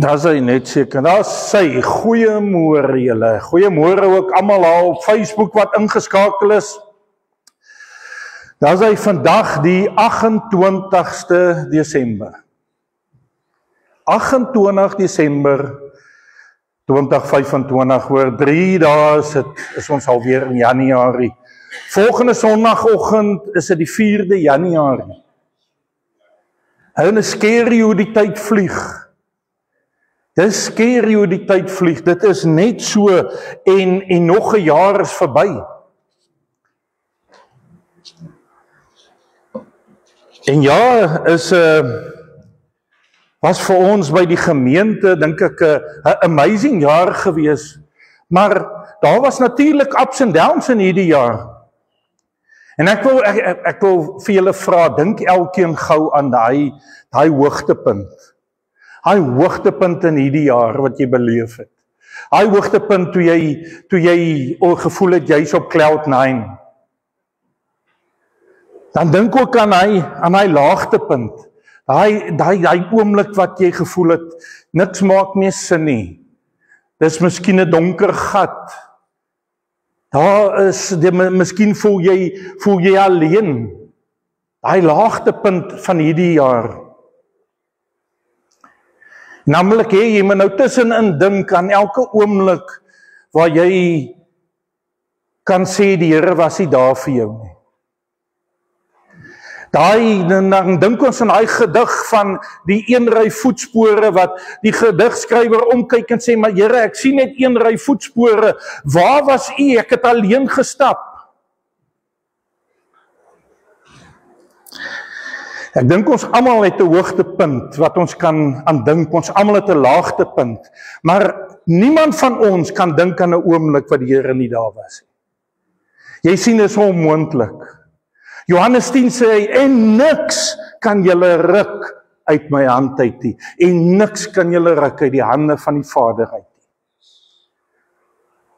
Daar is hy net seker, daar is sy, goeiemôre julle, goeiemôre ook almal daar op Facebook wat ingeskakel is. Daar is hy vandag die 28ste Desember. 28 Desember 2025, oor 3 dae is ons alweer in Januarie. Volgende Sondagoggend is dit die 4de Januarie. En is scary hoe die tyd vlieg. Dit is scary hoe die tyd vlieg, dit is net so, en nog 'n jaar is verby. En ja, was vir ons by die gemeente, dink ek, 'n amazing jaar gewees, maar daar was natuurlik ups and downs in hierdie jaar. En ek wil vir julle vra, dink elkeen gou aan daai hoogtepunt. Daai hoogtepunt in hierdie jaar wat jy beleef het. Daai hoogtepunt toe jy gevoel het jy's op cloud 9. Dan dink ook aan hy laagtepunt. Daai oomblik wat jy gevoel het, niks maak meer sin nie. Dis miskien 'n donker gat. Miskien voel jy alleen. Daai laagtepunt van hierdie jaar. Namelik jy moet nou tussenin dink aan elke oomblik waar jy kan sê die Here was nie daar vir jou nie. Dan dink ons aan daai gedig van die een ry voetspore wat die gedigskrywer omkyk en sê, maar Here, ek sien net een ry voetspore, waar was U? Ek het alleen gestap. Ek dink ons almal het 'n hoogtepunt wat ons kan aandink, ons almal het 'n laagtepunt, maar niemand van ons kan dink aan 'n oomblik wat die Here nie daar was nie. Jy sien, dit is onmoontlik. Johannes 10 sê hy, en niks kan julle ruk uit my hand uit nie, en niks kan julle ruk uit die hande van die Vader uit nie.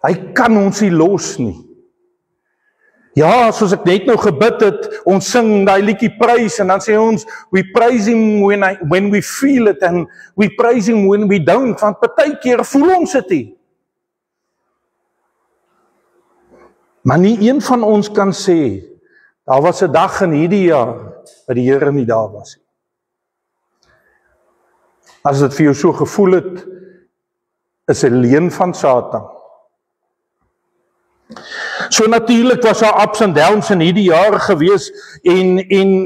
Hy kan ons nie los nie. Ja, soos ek net nou gebid het, ons sing daai liedjie prys, en dan sê ons, we praise him when we feel it, and we praise him when we don't, want partykeer voel ons dit nie. Maar nie een van ons kan sê, daar was 'n dag in hierdie jaar, wat die Here nie daar was nie. As dit vir jou so gevoel het, is 'n leuen van Satan. So natuurlik was daar ups and downs in hierdie jaar gewees,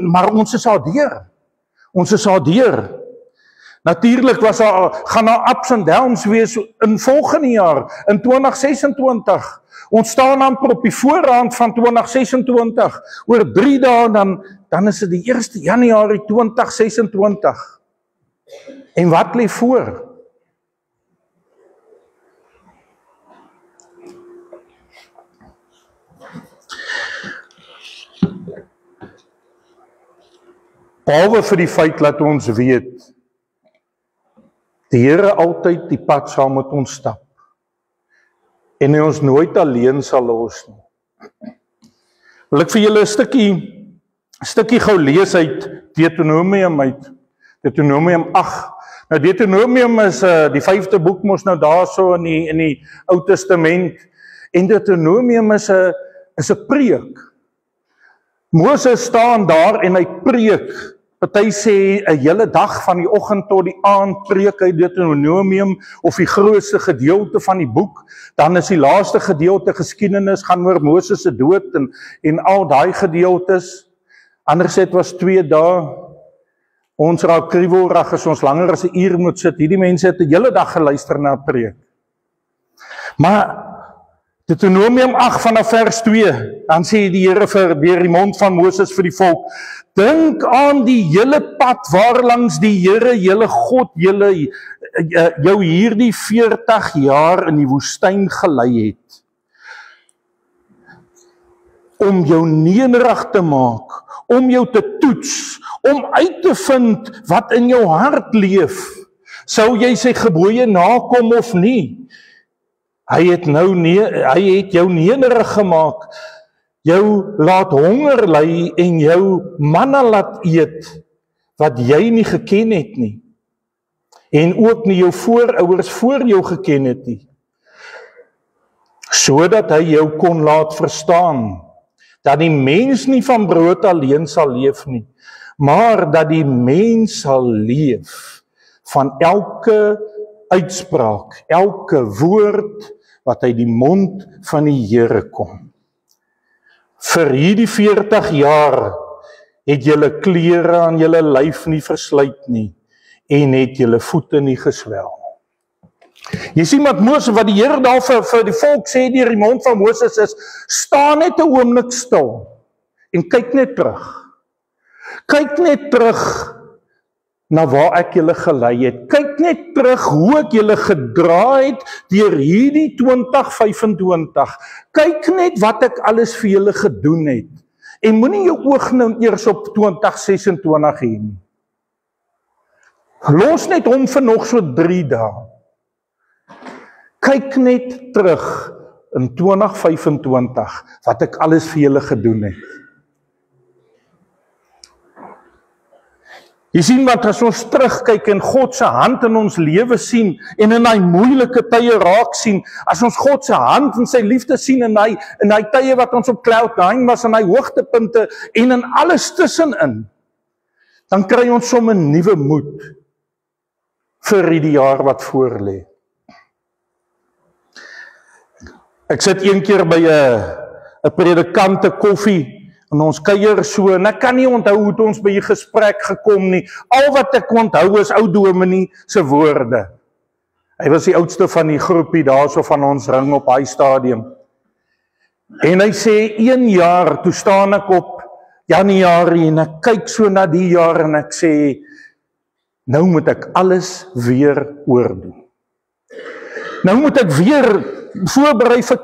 maar ons is al deur. Ons is al deur. Natuurlik gaan daar ups and downs wees in volgende jaar, in 2026. Ons staan amper op die voorrand van 2026. Oor 3 dae dan is dit die 1 Januarie 2026. En wat lê voor? Behalwe vir die feit dat ons weet, die Here altyd die pad saam met ons stap. En hy ons nooit alleen sal los nie. Wil ek vir julle 'n stukkie gou lees uit Deuteronomium 8. Nou Deuteronomium is die 5de boek mos nou daarso in die Ou Testament. En Deuteronomium is 'n preek. Moses staan daar en hy preek. Party sê 'n hele dag van die oggend tot die aand preek hy Deuteronomium of die grootste gedeelte van die boek. Dan is die laaste gedeelte geskiedenis gaan oor Moses se dood en al daai gedeeltes. Andersheid was 2 dae. Ons raak kriewelrig as ons langer as 'n uur moet sit. Hierdie mense het 'n hele dag geluister na 'n preek. Maar Deuteronomium 8 vanaf vers 2, dan sê die Here deur die mond van Moses vir die volk, dink aan die hele pad waarlangs die Here, julle God, jou hierdie 40 jaar in die woestyn gelei het. Om jou nederig te maak, om jou te toets, om uit te vind wat in jou hart leef. Sou jy sy gebooie nakom of nie? Hy het jou nederig gemaak, jou laat honger ly en jou manna laat eet, wat jy nie geken het nie. en ook nie jou voorouers voor jou geken het nie, sodat hy jou kon laat verstaan, dat die mens nie van brood alleen sal leef nie, maar dat die mens sal leef van elke uitspraak, elke woord wat uit die mond van die Here kom. Vir hierdie 40 jaar het julle klere aan julle lyf nie versluit nie, en het julle voete nie geswel. Jy sien wat Moses, wat die Here daar vir die volk sê deur die mond van Moses is, staan net 'n oomblik stil, en kyk net terug. Kyk net terug na waar ek julle gelei het. Kyk net terug hoe ek julle gedra het deur hierdie 2025. Kyk net wat ek alles vir julle gedoen het. En moenie jou oog nou eers op 2026 hê nie. Los net hom vir nog so 3 dae. Kyk net terug in 2025 wat ek alles vir julle gedoen het. Jy sien wat as ons terugkyk en God se hand in ons lewe sien en in daai moeilike tye raak sien, as ons God se hand en sy liefde sien in daai tye wat ons op cloud 9 was, in daai hoogtepunte en in alles tussenin, dan kry ons sommer 'n nuwe moed vir hierdie jaar wat voor lê. Ek sit een keer by 'n predikant 'n koffie en ons kuier so, en ek kan nie onthou hoe ons by die gesprek gekom nie. Al wat ek onthou is ou dominee se woorde. Hy was die oudste van die groepie daarso van ons ring op hy stadium. En hy sê 1 jaar, toe staan ek op Januarie en ek kyk so na die jaar en ek sê, nou moet ek alles weer oordoen. Nou moet ek weer voorberei vir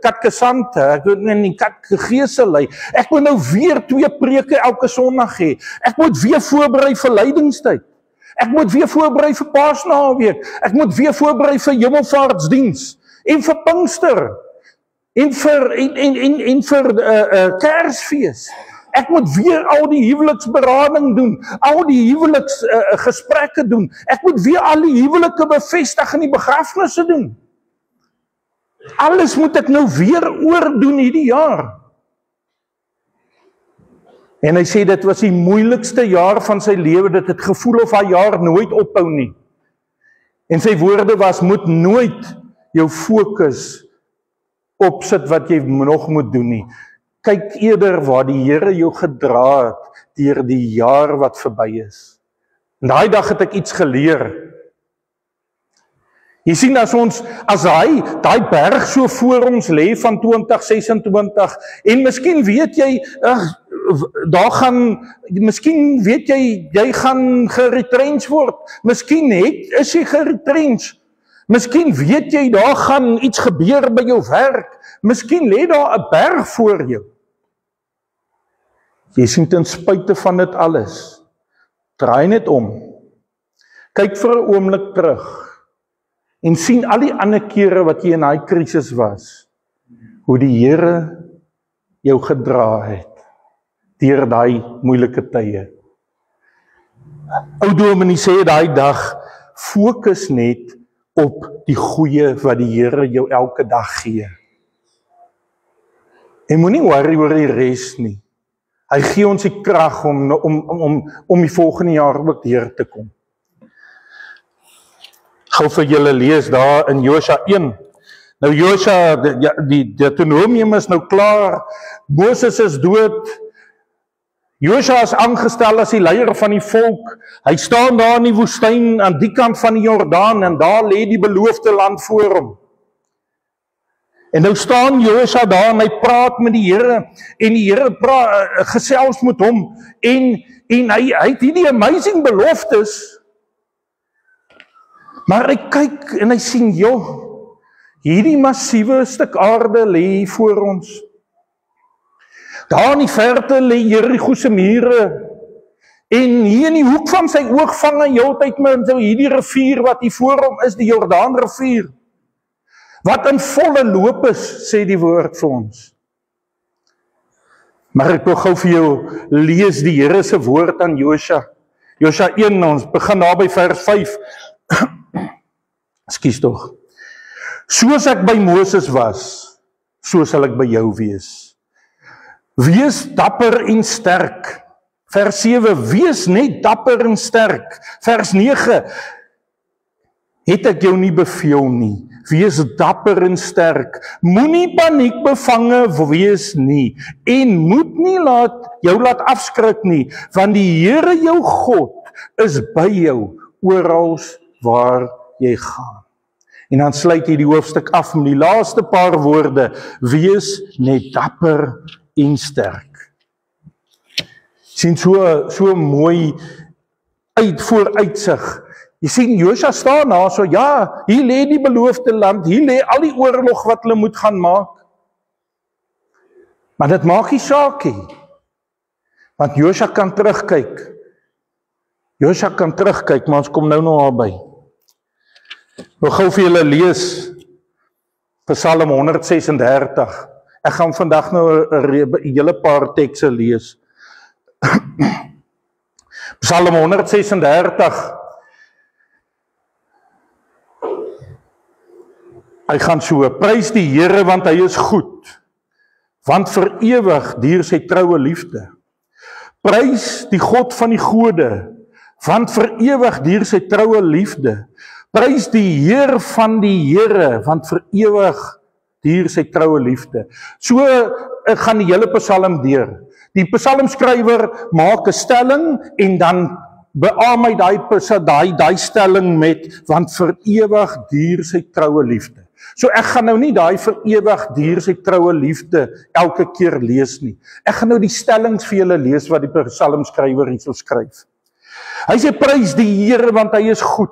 katkesante, ek moet in die katkegese lei, ek moet nou weer 2 preke elke Sondag hê, ek moet weer voorberei vir lydingstyd, ek moet weer voorberei vir Paasnaweek, ek moet weer voorberei vir Hemelvaartsdiens, en vir Pinkster, en vir Kersfees, ek moet weer al die huweliksberading doen, al die huweliksgesprekke doen, ek moet weer al die huwelike bevestig en die begrafnisse doen. Alles moet ek nou weer oordoen hierdie jaar. En hy sê dit was die moeilikste jaar van sy lewe, dit het gevoel of hy jaar nooit ophou nie. En sy woorde was, moet nooit jou fokus opsit wat jy nog moet doen nie. Kyk eerder waar die Here jou gedra het deur die jaar wat verby is. En daai dag het ek iets geleer. Jy sien as hy daai berg so voor ons lê van 2026 en miskien weet jy miskien weet jy gaan geretrench word. Miskien is jy geretrench. Miskien weet jy daar gaan iets gebeur by jou werk. Miskien lê daar 'n berg voor jou. Jy sien ten spyte van dit alles, draai net om. Kyk vir 'n oomblik terug. En sien al die ander kere wat jy in daai krisis was, hoe die Here jou gedra het deur daai moeilike tye. Ou dominee sê daai dag, fokus net op die goeie wat die Here jou elke dag gee. En moenie worry oor die res nie. Hy gee ons die krag om die volgende jaar ook deur te kom. Gou vir julle lees daar in Josua 1. Nou Josua, die Deuteronomium is nou klaar, Moses is dood, Josua is aangestel as die leier van die volk, hy staan daar in die woestyn aan die kant van die Jordaan en daar lê die beloofde land voor hom. En nou staan Josua daar en hy praat met die Here en die Here gesels met hom en hy het hierdie amazing beloftes. Maar hy kyk en hy sien, hierdie massiewe stuk aarde lê voor ons. Daar in die verte lê Jerigo se mure. En hier in die hoek van sy oog vang hy heeltyd met hierdie rivier wat hier voor hom is, die Jordaanrivier. Wat in volle loop is, sê die woord vir ons. Maar ek wil gou vir jou lees die Here se woord aan Josua. Josua 1, ons begin daar by vers 5. Ekskuus tog. Soos ek by Moses was, so sal ek by jou wees. Wees dapper en sterk. Vers 7, wees net dapper en sterk. Vers 9, het ek jou nie beveel nie. Wees dapper en sterk. Moenie paniek bevange wees nie. En moet nie jou laat afskrik nie, want die Here jou God is by jou oral waar jy gaan. En dan sluit hy die hoofstuk af met die laaste paar woorde, wees net dapper en sterk. Sien so mooi vooruitsig. Jy sien, Josua staan daar so, ja, hier lê die beloofde land, hier lê al die oorlog wat hulle moet gaan maak. Maar dit maak nie saak nie. Want Josua kan terugkyk. Maar ons kom nou naby. Ek gou vir julle lees Psalm 136. Ek gaan vandag nou 'n hele paar tekste lees. Psalm 136. Hy gaan so, prys die Here want hy is goed, want vir ewig duur sy troue liefde. Prys die God van die gode, want vir ewig duur sy troue liefde. Prys die Heer van die Here, want vir ewig duur sy troue liefde. So gaan die hele Psalm deur. Die psalmskrywer maak 'n stelling en dan beaam hy daai stelling met, want vir ewig duur sy troue liefde. So ek gaan nou nie daai vir ewig duur sy troue liefde elke keer lees nie. Ek gaan nou die stellings vir julle lees wat die psalmskrywer hierso skryf. Hy sê, prys die Here want hy is goed.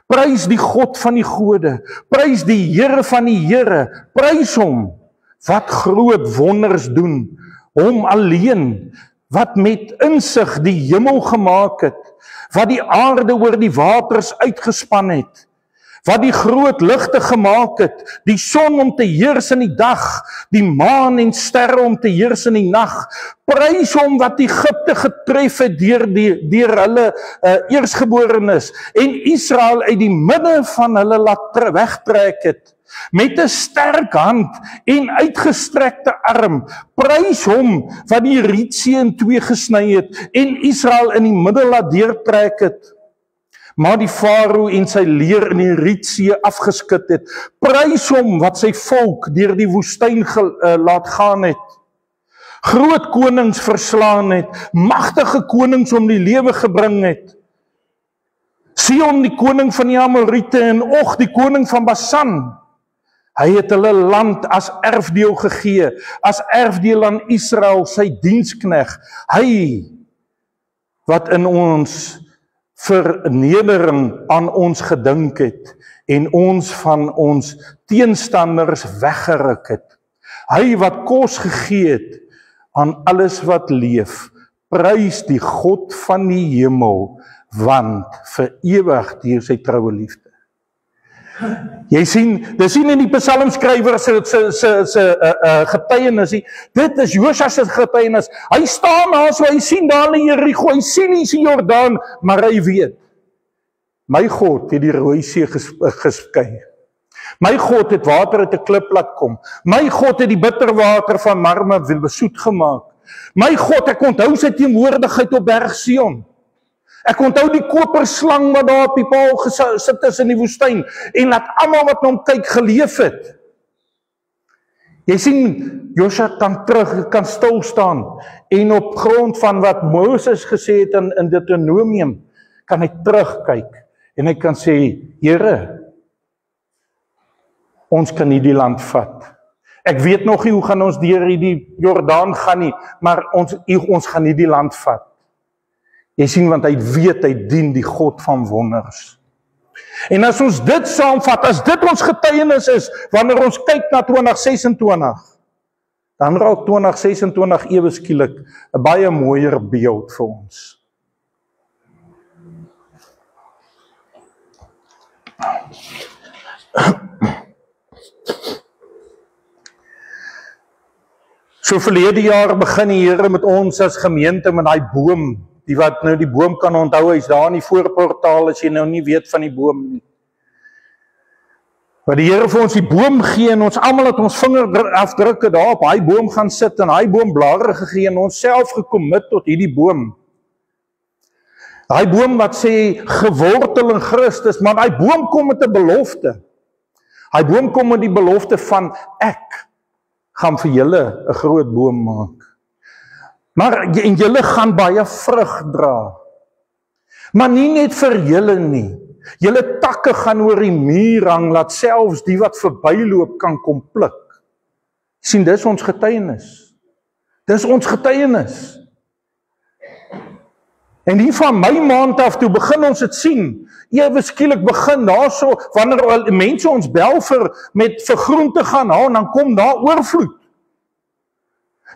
Prys die God van die gode. Prys die Here van die Here. Prys hom wat groot wonders doen. Hom alleen wat met insig die hemel gemaak het. Wat die aarde oor die waters uitgespan het. Wat die groot ligte gemaak het, die son om te heers in die dag, die maan en sterre om te heers in die nag. Prys hom wat Egipte getref het deur hulle eersgeborenes en Israel uit die midde van hulle laat wegtrek het. Met 'n sterk hand en uitgestrekte arm. Prys hom wat die Rietsee in twee gesny het en Israel in die middel laat deurtrek het. Maar die Farao en sy leer in die Rietsee afgeskit het. Prys hom wat sy volk deur die woestyn laat gaan het. Groot konings verslaan het, magtige konings om die lewe gebring het. Sion die koning van die Amorite en Og die koning van Basan. Hy het hulle land as erfdeel gegee, as erfdeel aan Israel, sy dienskneg. Hy wat in ons vernedering aan ons gedink het en ons van ons teenstanders weggeruk het. Hy wat kos gegee het aan alles wat leef, prys die God van die hemel, want vir ewig duur sy troue liefde. Jy sien, dis nie in die psalmskrywer se getuienis nie. Dit is Josua se getuienis. Hy staan daar so, hy sien daar in Jerigo, hy sien die Jordaan, maar hy weet, my God het die Rooi See geskei. My God het water uit 'n klip laat kom. My God het die bitterwater van Marma besoet gemaak. My God, ek onthou sy teenwoordigheid op Berg Sion. Ek onthou die koperslang wat daar op die paal gesit is in die woestyn en laat almal wat na hom kyk geleef het. Jy sien, Josua kan stil staan en op grond van wat Moses gesê het in Deuteronomium, kan hy terugkyk en hy kan sê, Here, ons kan nie die land vat. Ek weet nog nie hoe gaan ons deur die Jordaan gaan nie, maar ons gaan nie die land vat. Jy sien, want hy weet, hy dien die God van wonders. En as ons dit saamvat, as dit ons getuienis is, wanneer ons kyk na 2026, dan raak 2026 ewe skielik 'n baie mooier beeld vir ons. So verlede jaar begin die Here met ons as gemeente met daai boom die wat nou die boom kan onthou, hy's daar in die voorportaal as jy nou nie weet van die boom nie. Wat die Here vir ons die boom gee en ons almal het ons vingerafdrukke daar op hy boom gaan sit en hy boom blare gegee en ons self gekommit tot hierdie boom. Hy boom wat sê gewortel in Christus, maar hy boom kom met 'n belofte. Hy boom kom met die belofte van ek gaan vir julle 'n groot boom maak. Maar en julle gaan baie vrug dra. Maar nie net vir julle nie. Julle takke gaan oor die muur hang, laat selfs die wat verbyloop kan kom pluk. Sien, dis ons getuienis. Dis ons getuienis. En hier van my maand af toe begin ons dit sien. Ewe skielik begin daarso wanneer mense ons bel vir groente gaan haal, dan kom daar oorvloed.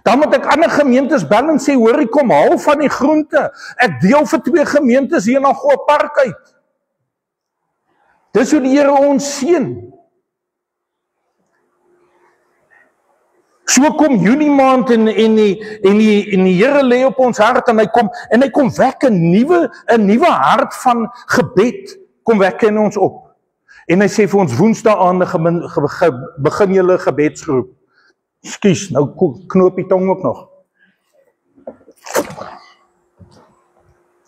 Dan moet ek ander gemeentes bel en sê, hoor, kom haal van die groente. Ek deel vir 2 gemeentes hier na Goeie Park uit. Dis hoe die Here ons seën. So kom Junie maand en die Here lê op ons hart en hy kom wek 'n nuwe hart van gebed kom wek in ons op. En hy sê vir ons Woensdae aande begin julle gebedsgroep. Skus, nou knoop die tong ook nog.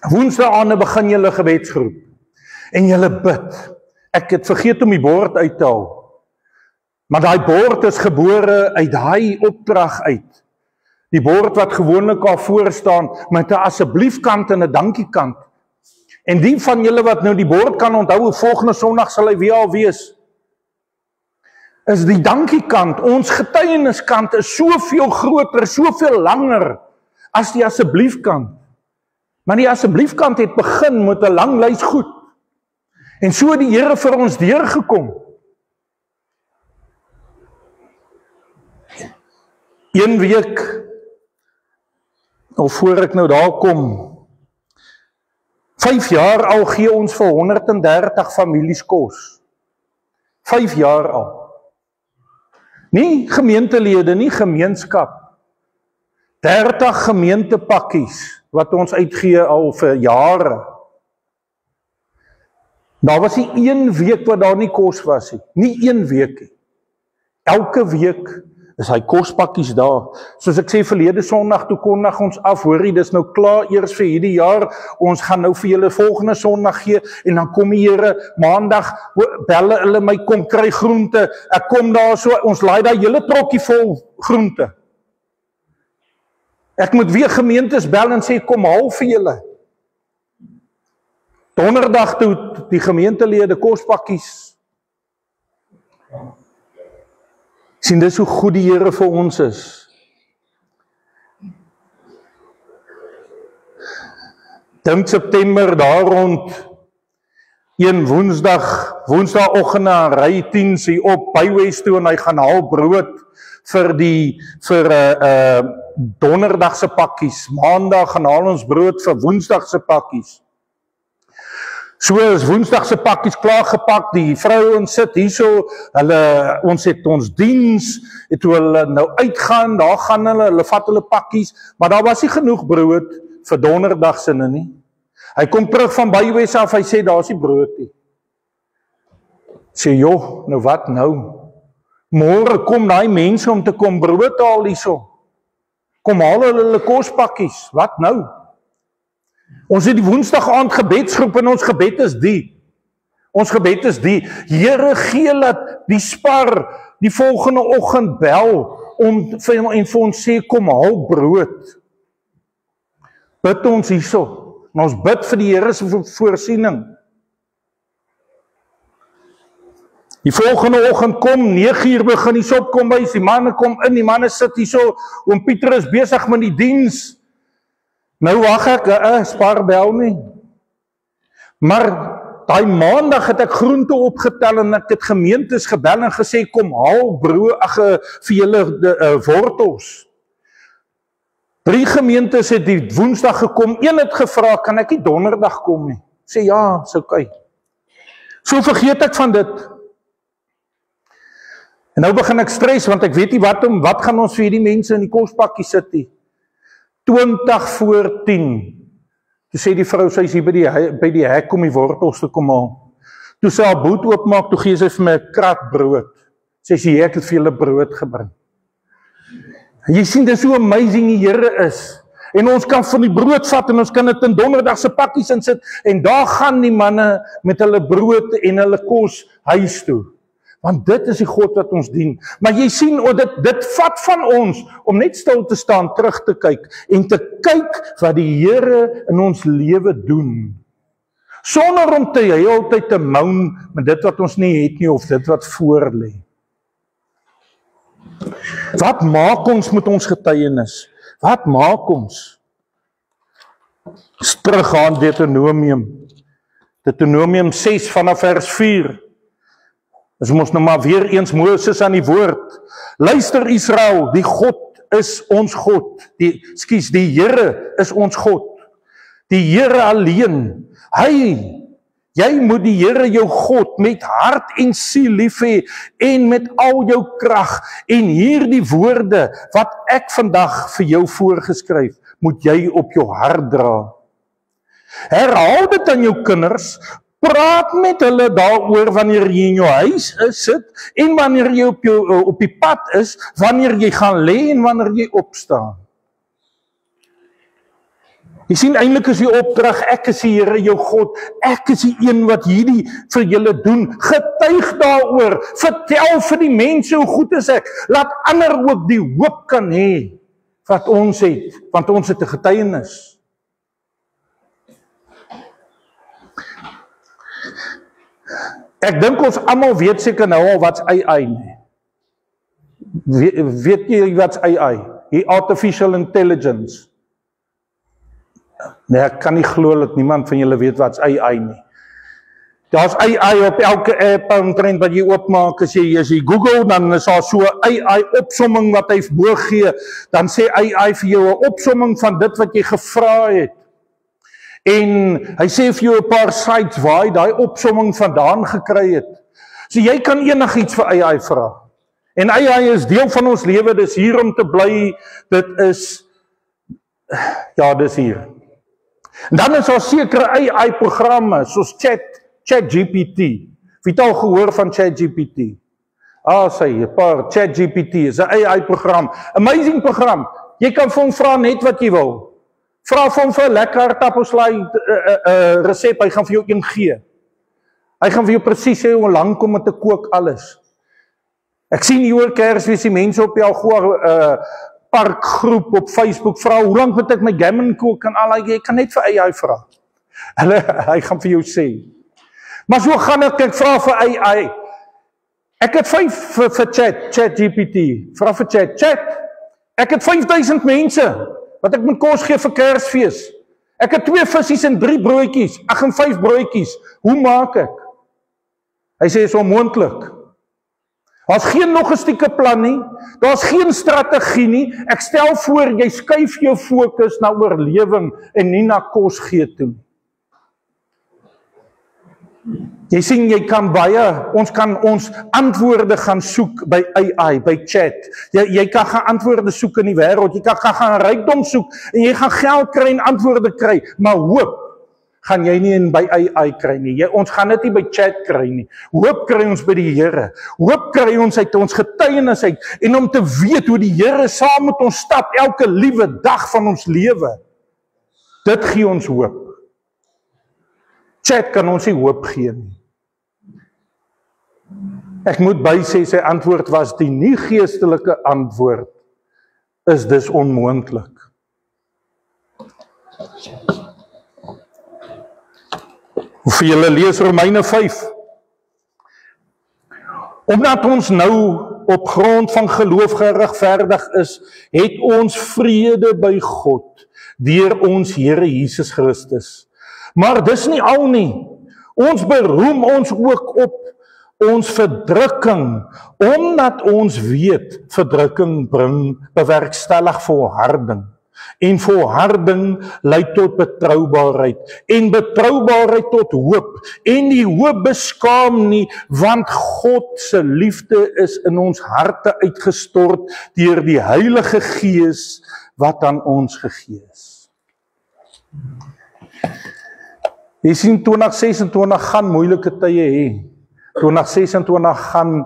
Woensdae aande begin julle gebedsgroep. En julle bid. Ek het vergeet om die bord uit te haal. Maar daai bord is gebore uit daai opdrag uit. Die bord wat gewoonlik al voor staan met 'n asseblief kant en 'n dankie kant. En die van julle wat nou die bord kan onthou, volgende Sondag sal hy weer al wees. Is die dankie kant, ons getuieniskant is soveel groter, soveel langer as die asseblief kant. Maar die asseblief kant het begin met 'n lang lys goed. En so het die Here vir ons deurgekom. Een week, of voor ek nou daar kom, 5 jaar al gee ons vir 130 families kos. 5 jaar al. Nie gemeentelede, nie gemeenskap. 30 gemeentepakkies wat ons uitgee al vir jare. Daar was nie 1 week wat daar nie kos was nie. Nie 1 week nie. Elke week is hy kospakkies daar. Soos ek sê verlede Sondag toe kondig ons af, hoorie, dis nou klaar eers vir hierdie jaar. Ons gaan nou vir julle volgende Sondag gee en dan kom die Here Maandag bel hulle my kom kry groente. Ek kom daar so, ons laai daai hele trokkie vol groente. Ek moet weer gemeentes bel en sê kom haal vir julle. Donderdag toe die gemeentelede kospakkies. Sien, dis hoe goed die Here vir ons is. Dink September daar rond een Woensdagoggend na ry 10 sy op Bywes toe en hy gaan haal brood vir Donderdag se pakkies. Maandag gaan haal ons brood vir Woensdag se pakkies. So is Woensdag se pakkies klaar gepak, die vrouens sit hierso, ons het ons diens, en toe hulle nou uitgaan, daar gaan hulle vat hulle pakkies, maar daar was nie genoeg brood vir Donderdag se nie. Hy kom terug van Bywes af, hy sê daar is nie brood nie. Sê joh, nou wat nou? Môre kom daai mense om te kom brood haal hierso. Kom haal hulle kospakkies, wat nou? Ons het die Woensdag aand gebedsgroep en ons gebed is die. Ons gebed is die. Here gee dat die spar die volgende oggend bel en vir ons sê kom haal brood. Bid ons hierso. En ons bid vir die Here se voorsiening. Die volgende oggend kom 9:00 begin die sop kom bys, die manne kom in, die manne sit hierso, oom Pieter is besig met die diens. Nou wag ek, spar bel nie. Maar daai Maandag het ek groente opgetel en ek het gemeentes gebel en gesê kom haal brood vir julle wortels. 3 gemeentes het die Woensdag gekom, een het gevra, kan ek nie Donderdag kom nie? Sê ja, is oké. So vergeet ek van dit. En nou begin ek stres, want ek weet nie wat gaan ons vir hierdie mense in die kospakkie sit nie. 20 voor 10 Toe sê die vrou, sy is hier by die hek om die wortels te kom haal. Toe sy haar boot oopmaak, toe gee sy vir my 'n krat brood. Sy sê, ek het vir julle brood gebring. Jy sien, dis hoe amazing die Here is. En ons kan van die brood vat en ons kan dit in donderdag se pakkies insit en daar gaan die manne met hulle brood en hulle kos huis toe. Want dit is die God wat ons dien. Maar jy sien, dit vat van ons om net stil te staan, terug te kyk en te kyk wat die Here in ons lewe doen. Sonder om te heeltyd te moan met dit wat ons nie het nie of dit wat voor lê. Wat maak ons met ons getuienis? Wat maak ons? Teruggaan Deuteronomium 6 vanaf vers 4. Is ons nou maar weer eens Moses aan die woord. Luister Israel, die God is ons God. Die Here is ons God. Die Here alleen. Jy moet die Here jou God met hart en siel lief hê en met al jou krag. En hierdie woorde wat ek vandag vir jou voorgeskryf, moet jy op jou hart dra. Herhaal dit aan jou kinders, praat met hulle daaroor wanneer jy in jou huis sit en wanneer jy op die pad is, wanneer jy gaan lê en wanneer jy opstaan. Jy sien, eintlik is die opdrag, ek is die Here jou God, ek is die een wat hierdie vir julle doen, getuig daaroor, vertel vir die mense hoe goed is ek, laat ander ook die hoop kan hê, wat ons het, want ons het 'n getuienis. Ek dink ons almal weet seker nou al wat's AI nie. Weet jy wat's AI? Die Artificial Intelligence. Nee, ek kan nie glo dat niemand van julle weet wat's AI nie. Daar's AI op elke app omtrent wat jy oopmaak, as jy Google, dan is daar so 'n AI opsomming wat hy bo gee, dan sê AI vir jou 'n opsomming van dit wat jy gevra het. En hy sê vir jou 'n paar sites waar hy daai opsomming vandaan gekry het. So jy kan enigiets vir AI vra. En AI is deel van ons lewe, dis hier om te bly, dit is, ja, dis hier. En dan is daar sekere AI-programme, soos ChatGPT. Wie het al gehoor van ChatGPT? Sê, 'n paar, ChatGPT is 'n AI-program, amazing program. Jy kan vir hom vra net wat jy wil. Vra vir hom vir 'n lekker aardappelslaai resep, hy gaan vir jou een gee. Hy gaan vir jou presies sê hoe lank om dit te kook, alles. Ek sien hier oor Kersfees die mense op die Algoa parkgroep op Facebook vra, hoe lank moet ek my gammon kook en al, jy kan net vir AI vra. Hy gaan vir jou sê. Maar so gaan ek vra vir AI. Ek het 5 vir ChatGPT. Vra vir Chat, ek het 5000 mense wat ek moet kos gee vir Kersfees. Ek het 2 visies en 3 broodjies, en 5 broodjies. Hoe maak ek? Hy sê, is onmoontlik. Daar's geen logistieke plan nie, daar's geen strategie nie. Ek stel voor, jy skuif jou fokus na oorlewing en nie na kos gee toe. Jy sien, jy kan ons kan ons antwoorde gaan soek by AI, by chat. Jy kan gaan antwoorde soek in die wêreld, jy kan gaan rykdom soek en jy gaan geld kry en antwoorde kry, maar hoop gaan jy nie by AI kry nie. Ons gaan dit nie by chat kry nie. Hoop kry ons by die Here. Hoop kry ons uit ons getuienis uit en om te weet hoe die Here saam met ons stap elke liewe dag van ons lewe. Dit gee ons hoop. Chat kan ons nie hoop gee nie. Ek moet bysê, sy antwoord was die nie geestelike antwoord is dis onmoontlik. Hoeveel julle lees Romeine 5. Omdat ons nou op grond van geloof geregverdig is, het ons vrede by God deur ons Here Jesus Christus. Maar dis nie al nie. Ons beroem ons ook op ons verdrukking, omdat ons weet, verdrukking bewerkstellig volharding. En volharding lei tot betroubaarheid, en betroubaarheid tot hoop, en die hoop beskaam nie, want God se liefde is in ons harte uitgestort deur die Heilige Gees wat aan ons gegee is. Jy sien 2026 gaan moeilike tye hê. 2026 gaan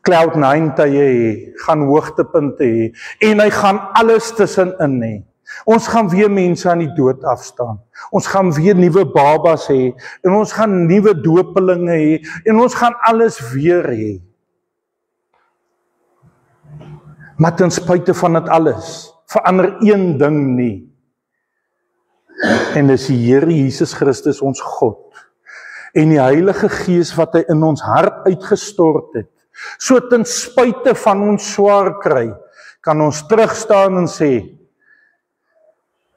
Cloud9 tye hê, gaan hoogtepunte hê, en hy gaan alles tussenin hê. Ons gaan weer mense aan die dood afstaan. Ons gaan weer nuwe babas hê, en ons gaan nuwe dopelinge hê, en ons gaan alles weer hê. Maar ten spyte van dit alles, verander een ding nie. En dis die Here Jesus Christus, ons God, en die Heilige Gees wat hy in ons hart uitgestort het. So ten spyte van ons swaar kry, kan ons terugstaan en sê,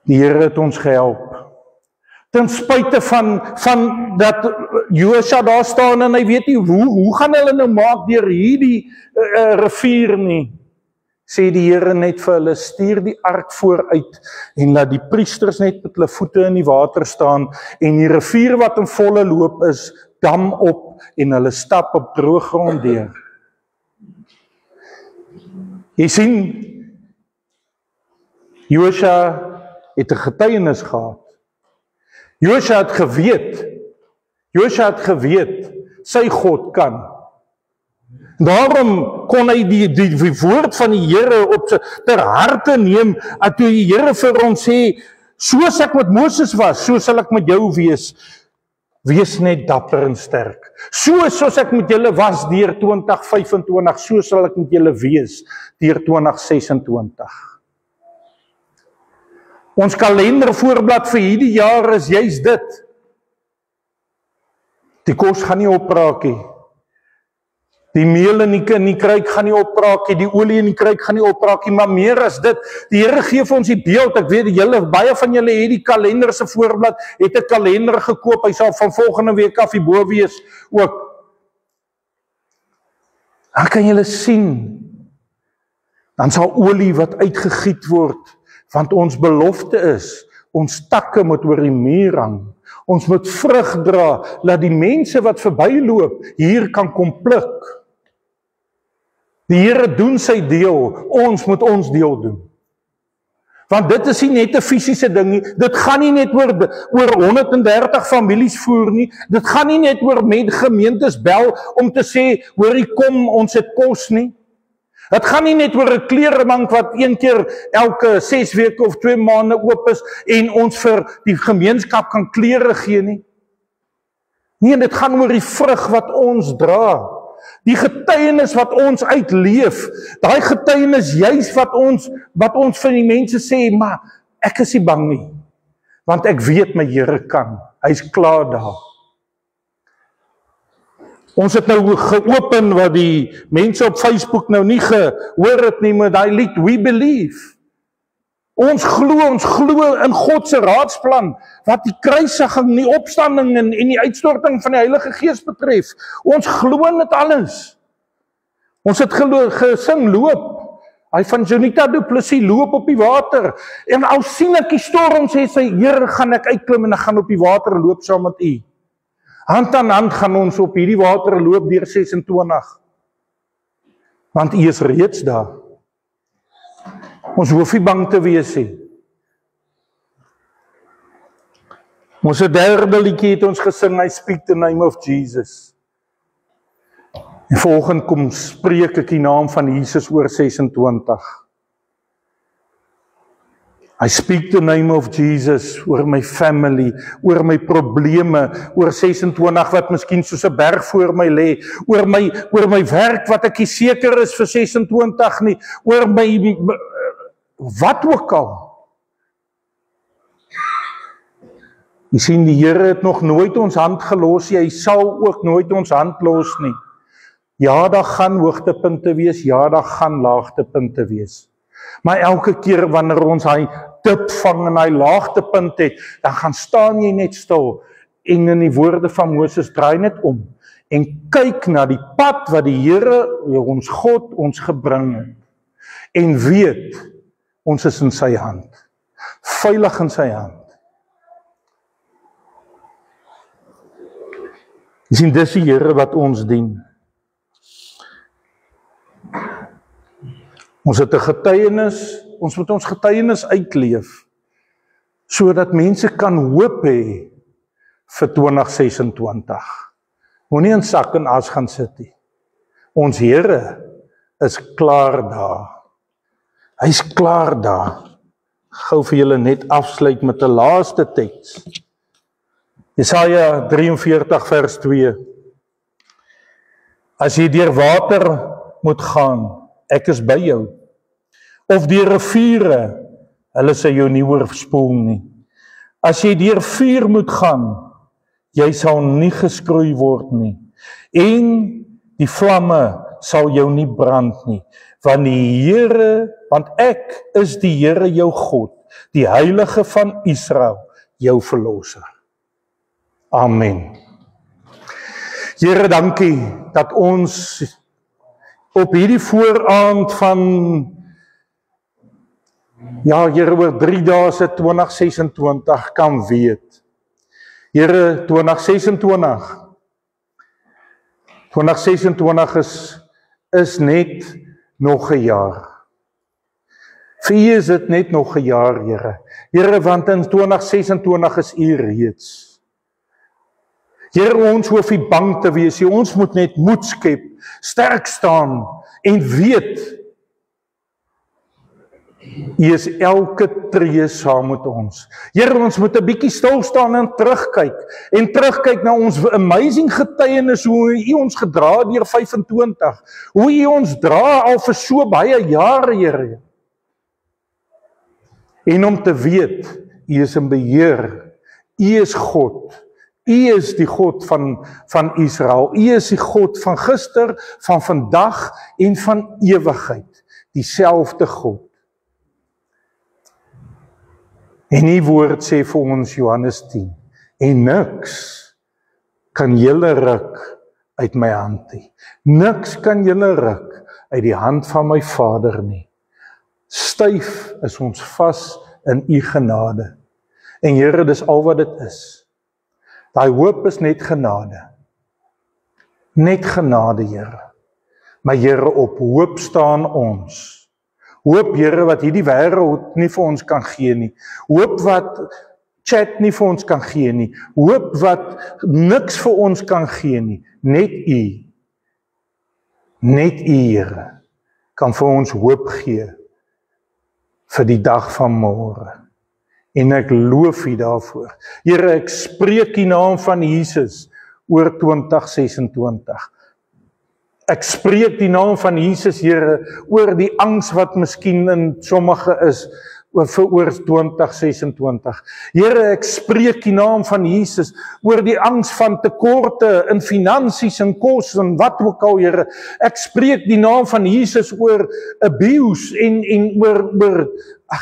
die Here het ons gehelp. Ten spyte van dat Josua daar staan en hy weet nie, hoe gaan hulle nou maak deur hierdie rivier nie, sê die Here net vir hulle, stuur die ark vooruit en laat die priesters net met hulle voete in die water staan en die rivier wat in volle loop is, dam op en hulle stap op droë grond deur. Jy sien, Josua het 'n getuienis gehad. Josua het geweet, sy God kan. Daarom kon hy die woord van die Here op ter harte neem, en toe die Here vir ons sê, soos ek met Moses was, so sal ek met jou wees. Wees net dapper en sterk. Soos ek met julle was deur 2025, so sal ek met julle wees deur 2026. Ons kalendervoorblad vir hierdie jaar is juist dit. Die kos gaan nie opraak nie. Die meel in die kruik gaan nie opraak nie, die olie in die kruik gaan nie opraak nie, maar meer as dit, die Here gee vir ons die beeld. Ek weet baie van julle het die kalender se voorblad, het 'n kalender gekoop, hy sal van volgende week af hierbo wees ook. Dan kan julle sien, dan sal olie wat uitgegiet word, want ons belofte is, ons takke moet oor die muur hang. Ons moet vrug dra, laat die mense wat verbyloop hier kan kom pluk. Die Here doen sy deel, ons moet ons deel doen. Want dit is nie net 'n fisiese ding nie, dit gaan nie net oor 130 families voer nie, dit gaan nie net oor gemeentes bel om te sê, hoorie kom, ons het kos nie. Dit gaan nie net oor 'n klerebank wat een keer elke 6 weke of 2 maande oop is en ons vir die gemeenskap kan klere gee nie. Nee, dit gaan oor die vrug wat ons dra. Die getuienis wat ons uitleef, daai getuienis juis wat ons vir die mense sê, maar ek is nie bang nie, want ek weet my Here kan, hy's klaar daar. Ons het nou geopen wat die mense op Facebook nou nie gehoor het nie, met daai lied, We Believe. Ons glo in God se raadsplan, wat die kruisiging, die opstanding en die uitstorting van die Heilige Gees betref. Ons glo in dit alles. Ons het gesing loop. Hy van Jonita Du Plessis loop op die water. En al sien ek die storm, sê sy, Here, gaan ek uitklim en ek gaan op die water loop saam met U. Hand aan hand gaan ons op hierdie water loop deur 26. Want U is reeds daar. Ons hoef nie bang te wees nie. Ons derde liedjie het ons gesing, I speak the name of Jesus. En volgende kom spreek ek die naam van Jesus oor 26. I speak the name of Jesus oor my family, oor my probleme, oor 26 wat miskien soos 'n berg voor my lê, oor my werk wat ek nie seker is vir 26 nie, oor my wat ook al. Jy sien, die Here het nog nooit ons hand gelos, hy sal ook nooit ons hand los nie. Ja, daar gaan hoogtepunte wees, ja, daar gaan laagtepunte wees. Maar elke keer wanneer ons hy dip vang en hy laagtepunt het, dan gaan staan jy net stil en in die woorde van Moses draai net om en kyk na die pad wat die Here, ons God, ons gebring het. En weet, ons is in sy hand, veilig in sy hand. Jy sien, dis die Here wat ons dien. Ons het 'n getuienis, ons moet ons getuienis uitleef. sodat mense kan hoop hê vir 2026. Moenie in sak en as gaan sit nie. Ons Here is klaar daar. Hy's klaar daar. Gou vir julle net afsluit met 'n laaste teks. Jesaja 43 vers 2. As jy deur water moet gaan, ek is by jou. Of deur riviere, hulle sal jou nie oorspoel nie. As jy deur vuur moet gaan, jy sal nie geskroei word nie. En die vlamme sal jou nie brand nie. Want ek is die Here jou God, die Heilige van Israel, jou verlosser. Amen. Here, dankie dat ons op hierdie vooraand van Here, oor 3 dae se 2026 kan weet. Here, 2026 is net nog 'n jaar. Vir U is dit net nog 'n jaar, Here. Here, want in 2026 is U reeds. Here, ons hoef nie bang te wees nie. Ons moet net moed skep, sterk staan en weet U is elke tree saam met ons. Here, ons moet 'n bietjie stil staan en terugkyk na ons amazing getuienis, hoe U ons gedra deur 25, hoe U ons dra al vir so baie jare, Here. En om te weet, U is in beheer, U is God, U is die God van Israel, U is die God van gister, van vandag en van ewigheid, dieselfde God. En die woord sê vir ons Johannes 10, en niks kan julle ruk uit my hand nie. Niks kan julle ruk uit die hand van my Vader nie. Styf is ons vas in U genade. En Here, dis al wat dit is. Daai hoop is net genade. Net genade, Here. Maar Here, op hoop staan ons. Hoop, Here, wat hierdie wêreld nie vir ons kan gee nie. Hoop wat chat nie vir ons kan gee nie. Hoop wat niks vir ons kan gee nie. Net U. Net U, Here, kan vir ons hoop gee vir die dag van môre. En ek loof U daarvoor. Here, ek spreek die naam van Jesus oor 2026. Ek spreek die naam van Jesus, Here, oor die angs wat miskien in sommige is vir oor 2026. Here, ek spreek die naam van Jesus oor die angs van tekorte in finansies en kos en wat ook al, Here. Ek spreek die naam van Jesus oor abuse en oor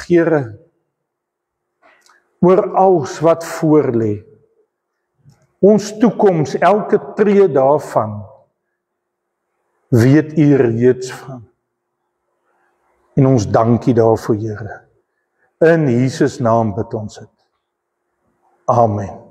Here, oor alles wat voor lê. Ons toekoms, elke tree daarvan, weet U reeds van. En ons dankie daarvoor, Here. In Jesus naam bid ons dit. Amen.